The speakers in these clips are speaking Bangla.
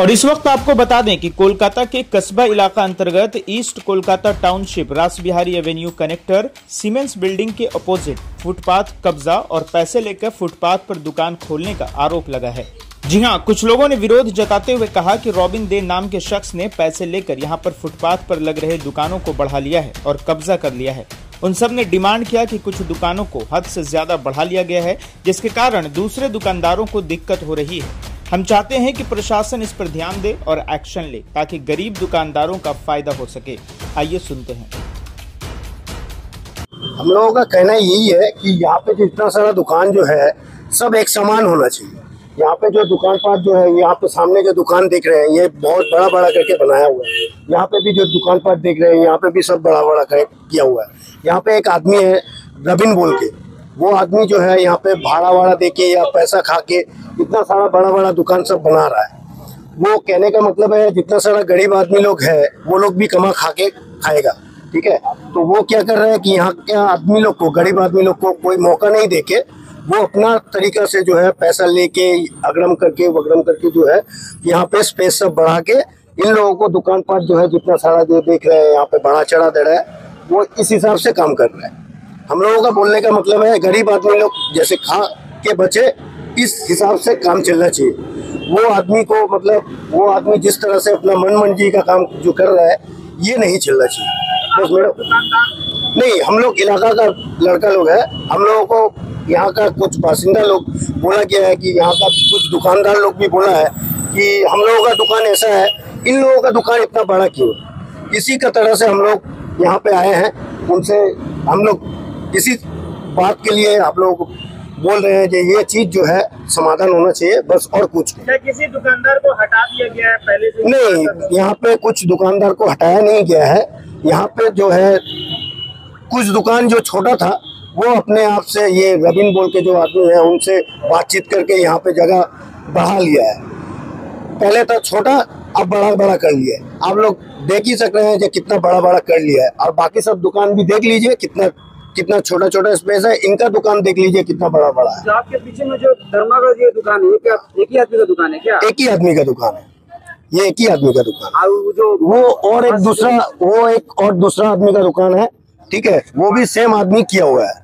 और इस वक्त आपको बता दें कि कोलकाता के कस्बा इलाका अंतर्गत east Kolkata township Rashbehari avenue connector Siemens building के अपोजिट फुटपाथ कब्जा और पैसे लेकर फुटपाथ पर दुकान खोलने का आरोप लगा है। जी हां, कुछ लोगों ने विरोध जताते हुए कहा कि रॉबिन दे नाम के शख्स ने पैसे लेकर यहां पर फुटपाथ पर लग रहे दुकानों को बढ़ा लिया है और कब्जा कर लिया है। उन सब ने डिमांड किया कि कुछ दुकानों को हद से ज्यादा बढ़ा लिया गया है, जिसके कारण दूसरे दुकानदारों को दिक्कत हो रही है। हम चाहते हैं कि प्रशासन इस पर ध्यान दे और एक्शन ले ताकि गरीब दुकानदारों का फायदा हो सके। आइए सुनते हैं। हम लोगों का कहना यही है कि यहाँ पे जितना सारा दुकान जो है सब एक समान होना चाहिए। यहाँ पे जो दुकान पाट जो है, यहाँ पे सामने जो दुकान देख रहे हैं ये बहुत बड़ा बड़ा करके बनाया हुआ है। यहाँ पे भी जो दुकान पाट देख रहे हैं यहाँ पे भी सब बड़ा बड़ा किया हुआ है। यहाँ पे एक आदमी है रबिन बोल के, वो आदमी जो है यहाँ पे भाड़ा वाड़ा दे के या पैसा खा के इतना सारा बड़ा बड़ा दुकान सब बना रहा है। वो कहने का मतलब है जितना सारा गरीब आदमी लोग है वो लोग भी कमा खा के खाएगा, ठीक है। तो वो क्या कर रहा है कि यहाँ के आदमी लोग को, गरीब आदमी लोग को कोई मौका नहीं देके वो अपना तरीका से जो है पैसा लेके अगड़म करके वगड़म करके जो है यहाँ पे स्पेस सब बढ़ा के इन लोगों को दुकान पाट जो है जितना सारा जो देख रहे हैं यहाँ पे बढ़ा चढ़ा दे रहा है, वो इस हिसाब से काम कर रहा है। हम लोगों का बोलने का मतलब है गरीब आदमी लोग जैसे खा के बचे, इस हिसाब से काम चलना चाहिए। वो आदमी को मतलब वो आदमी जिस तरह से अपना मन मंजी का काम जो कर रहा है ये नहीं चलना चाहिए। बस मैडम नहीं, हम लोग इलाका का लड़का लोग है। हम लोगों को यहाँ का कुछ बासिंदा लोग बोला गया है कि यहाँ का कुछ दुकानदार लोग भी बोला है कि हम लोगों का दुकान ऐसा है, इन लोगों का दुकान इतना बड़ा क्यों। इसी का तरह से हम लोग यहाँ पे आए हैं, उनसे हम लोग इसी बात के लिए आप लोग बोल रहे हैं कि ये चीज जो है समाधान होना चाहिए, बस और कुछ क्या किसी दुकानदार को हटा दिया गया है पहले से? नहीं, यहाँ पे कुछ दुकानदार को हटाया नहीं गया है। यहाँ पे जो है कुछ दुकान जो छोटा था वो अपने आप से ये रबिन बोल के जो आदमी है उनसे बातचीत करके यहाँ पे जगह बढ़ा लिया है। पहले तो छोटा, अब बड़ा बड़ा कर लिया है। आप लोग देख ही सक रहे हैं कि कितना बड़ा बड़ा कर लिया है। और बाकी सब दुकान भी देख लीजिए कितना कितना छोटा छोटा स्पेस है। इनका दुकान देख लीजिए कितना बड़ा बड़ा है। आपके पीछे में जो धर्मागढ़ ये दुकान है, क्या एक ही आदमी का दुकान है क्या? एक ही आदमी का दुकान है, ये एक ही आदमी का दुकान है। और जो वो एक और दूसरा आदमी का दुकान है, ठीक है, वो भी सेम आदमी किया हुआ है।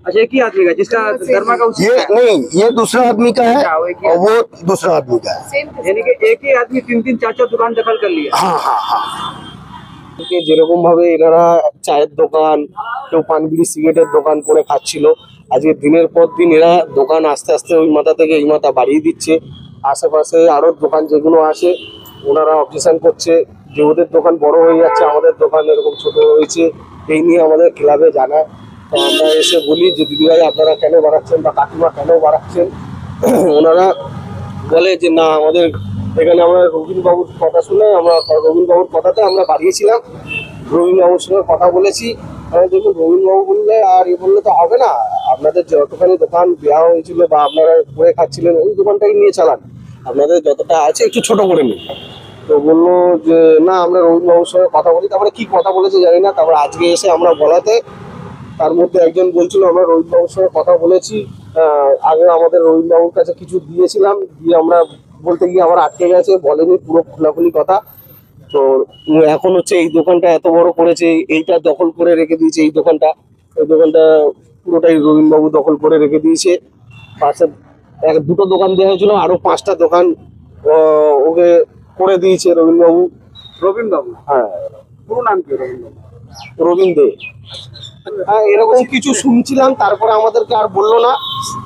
अच्छा, एक ही आदमी का जिसका धर्मा का ये नहीं, ये दूसरा आदमी का है और वो दूसरा आदमी का है। यानी कि एक ही आदमी तीन तीन चार चार दुकान दखल कर लिया। हाँ हाँ हाँ। যেরকম ভাবে এনারা চায়ের দোকান, কেউ পান বিড়ি সিগারেটের দোকান করে খাচ্ছিল, আজকে দিনের পর দিন এরা দোকান আস্তে আস্তে ওই মাথা থেকে এই মাথা বাড়িয়ে দিচ্ছে। আশেপাশে আরো দোকান যেগুলো আছে ওনারা অবজেকশন করছে যে ওদের দোকান বড় হয়ে যাচ্ছে, আমাদের দোকান এরকম ছোট হয়েছে। এই নিয়ে আমাদের ক্লাবে জানায়, তো আমরা এসে বলি যে দিদিভাই আপনারা কেন বাড়াচ্ছেন বা কাকিমা কেন বাড়াচ্ছেন। ওনারা বলে যে না, আমাদের এখানে আমরা রবীন্দ্রবাবুর কথা শুনে আমরা রবীন্দ্রবাবুর কথাতে আমরা বাড়িয়েছিলাম, রবীন্দ্রবাবুর সঙ্গে কথা বলেছি। দেখুন রবীন্দ্রবাবু বললে আর এ বললে তো হবে না, আপনাদের যতখানি দোকান দেওয়া হয়েছিল বা আপনারা করে খাচ্ছিলেন ওই দোকানটাই নিয়ে চালান, আপনাদের যতটা আছে একটু ছোট করে নিন। তো বললো যে না, আমরা রবীন্দ্রবাবুর সঙ্গে কথা বলি। তারপরে কি কথা বলেছে জানি না। তারপরে আজকে এসে আমরা বলাতে তার মধ্যে একজন বলছিল আমরা রবীন্দ্রবাবুর সঙ্গে কথা বলেছি, আগে আমাদের রবীন্দ্রবাবুর কাছে কিছু দিয়েছিলাম, দিয়ে আমরা বলতে গিয়ে আবার আটকে গেছে, বলেনি পুরো খোলাখুলি কথা। তো এখন হচ্ছে এই দোকানটা এত বড় করেছে, এইটা দখল করে রেখে দিয়েছে। এই দোকানটা পুরোটাই রবীন্দ্রবাবু দখল করে রেখে দিয়েছে। পাশে দুটো দোকান দেওয়া হয়েছিল, আরো 5টা দোকান ওকে করে দিয়েছে রবীন্দ্রবাবু। রবীন্দ্রবাবু? হ্যাঁ। পুরো নাম কি রবীন্দ্রবাবু? রবীন দে। হ্যাঁ, এরকম কিছু শুনছিলাম, তারপরে আমাদেরকে আর বললো না।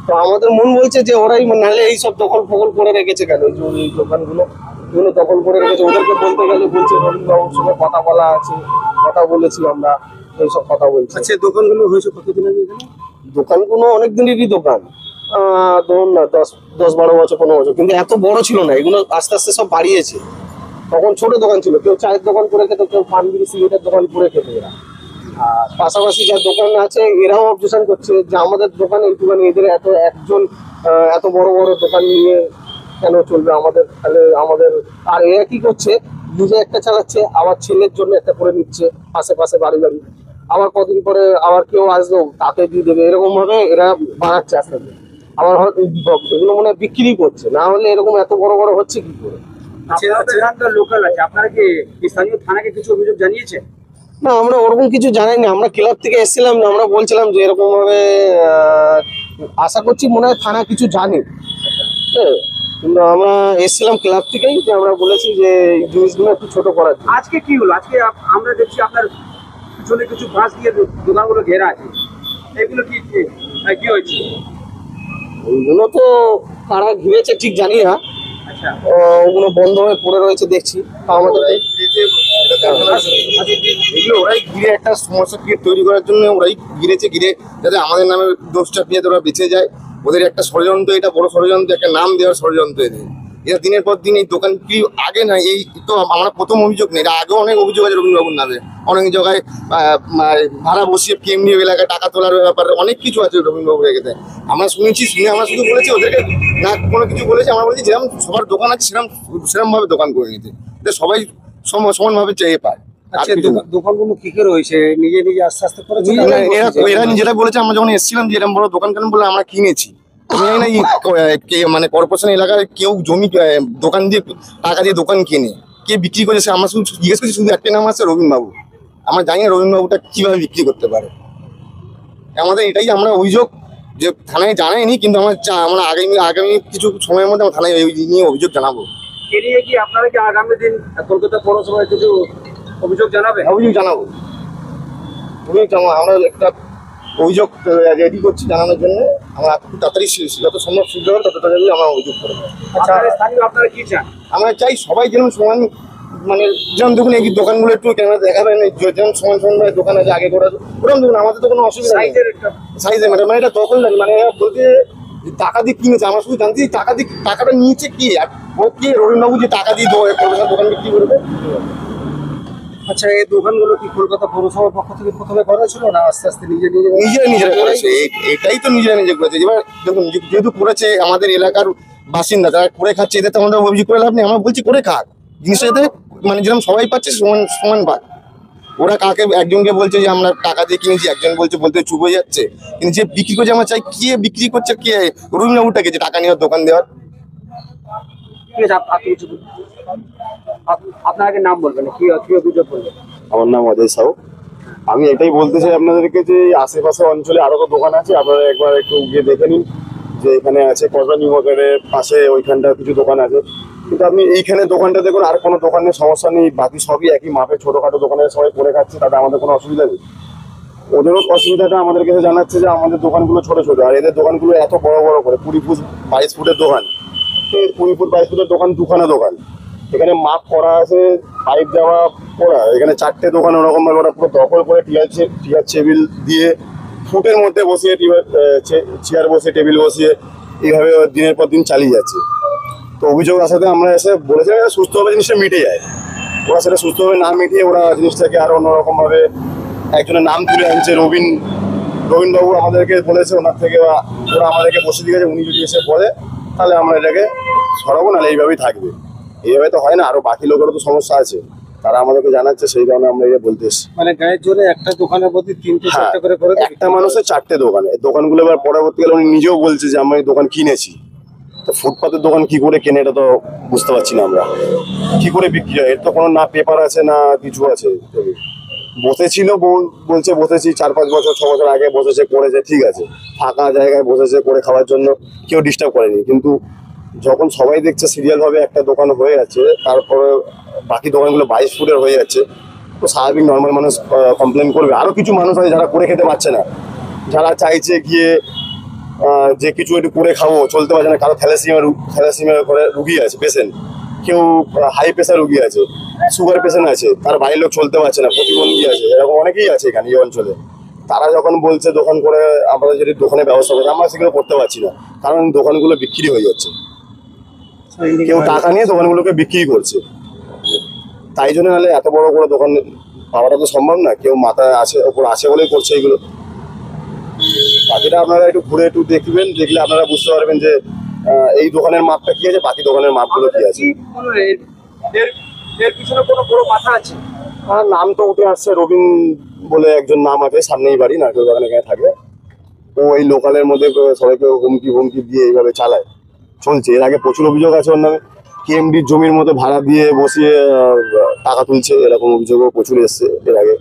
তো আমাদের মন বলছে যে ওরাই নাহলে এইসব দখল ফকল করে রেখেছে কেন, এই দোকানগুলো দখল করে রেখেছে। ওদেরকে বলতে গেলে বলছে রবীন্দ্রবাবুর সঙ্গে কথা বলা আছে, কথা বলেছি আমরা, এইসব কথা বলছে। আচ্ছা, দোকানগুলো হয়েছে কতদিন আগে? দোকানগুলো অনেক দিনেরই দোকান, ধরুন না 10-12 বছর 15 বছর, কিন্তু এত বড় ছিল না। এগুলো আস্তে আস্তে সব বাড়িয়েছে। তখন ছোট দোকান ছিল, কেউ চায়ের দোকান করে খেত, কেউ পান বিড়ি সিগারেটের দোকান করে খেত এরা। আর পাশাপাশি যা দোকান আছে এরাও অবজেকশন করছে যে আমাদের দোকানে একটুখানি এদের এত বড় বড় দোকান নিয়ে কেন চলবে আমাদের, তাহলে আমাদের। আর এরা কি করছে, নিজে একটা চালাচ্ছে, আবার ছেলের জন্য একটা করে নিচ্ছে পাশে বাড়ি বাড়ি। আবার কদিন পরে আবার কেউ আসলো তাকে দিয়ে দেবে, এরকম ভাবে এরা বাড়াচ্ছে আস্তে আস্তে। আবার এগুলো মনে হয় বিক্রি করছে, না হলে এরকম এত বড় বড় হচ্ছে কি করে। চেরানটা লোকাল আছে, আপনারা কি স্থানীয় থানাকে কিছু অভিযোগ জানিয়েছেন? না, আমরা ওরকম কিছু জানাই না। আমরা ক্লাব থেকে এসেছিলাম, আমরা বলছিলাম যে এরকম ভাবে আশা করছি মনে হয় থানা কিছু জানে। হ্যাঁ, কিন্তু আমরা এসেছিলাম ক্লাব থেকেই, যে আমরা বলেছি যে এই জিনিসগুলো একটু ছোট করার জন্য। আজকে কি হলো? আজকে আমরা দেখছি আপনার পিছনে কিছু বাঁশ দিয়ে দোকানগুলো ঘেরা আছে, এগুলো কি কি হয়েছে? ওইগুলো তো কারা ঘিরেছে ঠিক জানি না, আচ্ছা, ওগুলো বন্ধ হয়ে পড়ে রয়েছে দেখছি। আমাদের এগুলো ওরাই ঘিরে একটা সমস্যা ক্রিয়েট তৈরি করার জন্য ওরাই ঘিরেছে, ঘিরে যাতে আমাদের নামে দোষটা পেয়ে ওরা বেঁচে যায়। ওদের একটা ষড়যন্ত্র, এটা বড় ষড়যন্ত্র, একটা নাম দেওয়ার ষড়যন্ত্র এদের। এরা দিনের পর দিন এই দোকান কি আগে না, এই তো আমরা প্রথম অভিযোগ নেই, এটা আগেও অনেক অভিযোগ আছে রবীন্দ্রবাবুর নামে। অনেক জায়গায় ভাড়া বসিয়ে কেমনি এলাকায় টাকা তোলার ব্যাপারে অনেক কিছু আছে রবীন্দ্রবাবু রেখেতে। আমরা শুনেছি, শুনে আমরা শুধু বলেছি ওদেরকে না কোনো কিছু বলেছি। আমরা বলেছি যেরকম সবার দোকান আছে সেরকমভাবে দোকান করে নিতে, সবাই সমানভাবে চেয়ে পায়। আচ্ছা, দোকানগুলো কি করে হয়েছে? নিজে নিজে আস্তে আস্তে করে এরা নিজেরা বলেছে, আমরা যখন এসেছিলাম যে এরকম বড় দোকান কেন বলে আমরা কিনেছি। আমি জানি না মানে কর্পোরেশন এলাকায় কেউ জমি দোকান দিয়ে টাকা দিয়ে দোকান কিনে কে বিক্রি করেছে। আমরা শুধু জিজ্ঞেস করছি, শুধু একটা নাম আছে রবীন্দ্রবাবু। আমরা জানি না রবীন্দ্রবাবুটা কিভাবে বিক্রি করতে পারে। আমাদের এটাই আমরা অভিযোগ, যে থানায় জানাইনি, কিন্তু আমরা আগামী কিছু সময়ের মধ্যে আমরা থানায় নিয়ে অভিযোগ জানাবো। এ নিয়ে কি আপনারা কি আগামী দিন কলকাতা পৌরসভায় কিছু অভিযোগ জানাবে? অভিযোগ জানাবো, আমরা একটা অভিযোগ রেডি করছি জানানোর জন্য। আমরা খুব তাড়াতাড়ি যত সম্ভব শীঘ্র তত তাড়াতাড়ি আমরা অভিযোগ করবো। আচ্ছা, স্থানীয় আপনারা কি চান? আমরা চাই সবাই যেমন সমান, মানে যেমন দেখুন এই দোকানগুলো একটু ক্যামেরা দেখাবেন, যেমন সমান সমান দোকান আছে আগে করে ওরকম দেখুন, আমাদের তো কোনো অসুবিধা নেই। সাইজের মানে এটা দখল জানি, মানে বলতে টাকা দিয়ে কিনেছে। আমরা শুধু জানছি টাকাটা নিয়েছে কি, আর ও কি রবীন্দ্রবাবু যে টাকা দিয়ে দোকান বিক্রি করবে। আচ্ছা, এই দোকানগুলো কি কলকাতা পৌরসভার পক্ষ থেকে প্রথমে করা ছিল, না আস্তে আস্তে নিজেরা করেছে? এটাই তো নিজেরা নিজে করেছে। এবার দেখুন, যেহেতু করেছে আমাদের এলাকার বাসিন্দা, তারা করে খাচ্ছে, এদের তো আমাদের অভিযোগ করে লাভ নেই। আমরা বলছি করে খাক জিনিসটা, এতে মানে যেরকম সবাই পাচ্ছে সমান সমান পাক। ওরা কাকে একজনকে বলছে যে আমরা টাকা দিয়ে কিনেছি, একজন বলতে চুপ হয়ে যাচ্ছে। কিন্তু যে বিক্রি করছে আমরা চাই কে বিক্রি করছে, কে রবীন্দ্রবাবুটাকে যে টাকা নেওয়ার দোকান দেওয়ার। আপনাকে নাম বলবেন, কি অভিযোগ করবেন? আমার নাম অজয় সাউ। আমি এটাই বলতে চাই আপনাদেরকে যে আশেপাশে অঞ্চলে আরো তো দোকান আছে, আপনারা একবার একটু গিয়ে দেখে নিন যে এখানে আছে কসবা নিউ মার্কেটের পাশে ওইখানটা কিছু দোকান আছে। কিন্তু আপনি এইখানে দোকানটা দেখুন, আর কোনো দোকানের সমস্যা নেই, বাকি সবই একই মাপে ছোটখাটো দোকানের সবাই করে খাচ্ছে, তাতে আমাদের কোনো অসুবিধা নেই। ওদেরও অসুবিধাটা আমাদের কাছে জানাচ্ছে যে আমাদের দোকানগুলো ছোট ছোট, আর এদের দোকানগুলো এত বড় বড় করে 20 ফুট 22 ফুটের দোকান। 20 ফুট 22 ফুটের দোকান, দুখানা দোকান, এখানে মাপ করা আছে, পাইপ দেওয়া করা। এখানে 4টে দোকান ওরকম ভাবে ওরা পুরো দখল করে টিয়ার টেবিল দিয়ে ফুটের মধ্যে বসিয়ে চেয়ার বসিয়ে টেবিল বসিয়ে এইভাবে দিনের পর দিন চালিয়ে যাচ্ছে। তো অভিযোগ আসাতে আমরা এসে বলেছিলাম সুস্থভাবে জিনিসটা মিটে যায়। ওরা সেটা সুস্থভাবে না মিটিয়ে ওরা জিনিসটাকে আরো অন্যরকম ভাবে একজনের নাম তুলে আনছে। রবীন্দ্রবাবু আমাদেরকে বলেছে, ওনার থেকে ওরা আমাদেরকে বসে দিয়েছে, উনি যদি এসে বলে তাহলে আমরা এটাকে সরাবো, নাহলে এইভাবেই থাকবে। এইভাবে তো হয় না, আরো বাকি লোকেরও তো সমস্যা আছে, তারা আমাদেরকে জানাচ্ছে, সেই কারণে আমরা এটা বলতে এসেছি। মানে গায়ের জোরে একটা দোকানের প্রতি 3-4টা করে একটা মানুষের 4টে দোকানে দোকানগুলো। এবার পরবর্তীকালে উনি নিজেও বলছে যে আমরা এই দোকান কিনেছি। তো ফুটপাতের দোকান কি করে কেনে এটা তো বুঝতে পারছি না আমরা, কি করে বিক্রি হয়। এর তো কোনো না পেপার আছে না কিছু আছে। বসেছিল বলছে বসেছি 4-5 বছর 6 বছর আগে বসেছে, করেছে, ঠিক আছে, ফাঁকা জায়গায় বসেছে করে খাওয়ার জন্য, কেউ ডিস্টার্ব করেনি। কিন্তু যখন সবাই দেখছে সিরিয়াল ভাবে একটা দোকান হয়ে যাচ্ছে, তারপরে বাকি দোকানগুলো 22 ফুটের হয়ে যাচ্ছে, তো স্বাভাবিক নর্মাল মানুষ কমপ্লেন করবে। আরো কিছু মানুষ আছে যারা করে খেতে পারছে না, যারা চাইছে গিয়ে যে কিছু একটু করে খাবো, চলতে পারছে না। কারো থ্যালাসেমিয়া করে রুগী আছে পেশেন্ট, কেউ হাই প্রেশার রুগী আছে, সুগার পেশেন্ট আছে, তার বাড়ির লোক চলতে পারছে না, প্রতিবন্ধী আছে, এরকম অনেকেই আছে এখানে এই অঞ্চলে। তারা যখন বলছে দোকান করে আমরা যদি দোকানের ব্যবস্থা করি, আমরা সেগুলো করতে পারছি না, কারণ দোকানগুলো বিক্রি হয়ে যাচ্ছে। কেউ টাকা নিয়ে দোকানগুলোকে বিক্রি করছে, তাই জন্য নাহলে এত বড় করে দোকান পাওয়াটা তো সম্ভব না। কেউ মাথায় আছে ওপর আছে বলেই করছে এগুলো। বাকিটা আপনারা একটু ঘুরে একটু দেখবেন, দেখলে আপনারা বুঝতে পারবেন যে এই দোকানের মাপটা কি আছে, বাকি দোকানের মাপগুলো কি আছে। এর পিছনে কোনো বড় মাথা আছে? আর নাম তো উঠে আসছে, রবিন বলে একজন নাম আছে, সামনেই বাড়ি, নারকেল বাগান এখানে থাকে। ও এই লোকালের মধ্যে সবাইকে হুমকি দিয়ে এইভাবে চালায়, চলছে। এর আগে প্রচুর অভিযোগ আছে ওর নামে, কেএমডির জমির মতো ভাড়া দিয়ে বসিয়ে টাকা তুলছে, এরকম অভিযোগও প্রচুর এসছে এর আগে।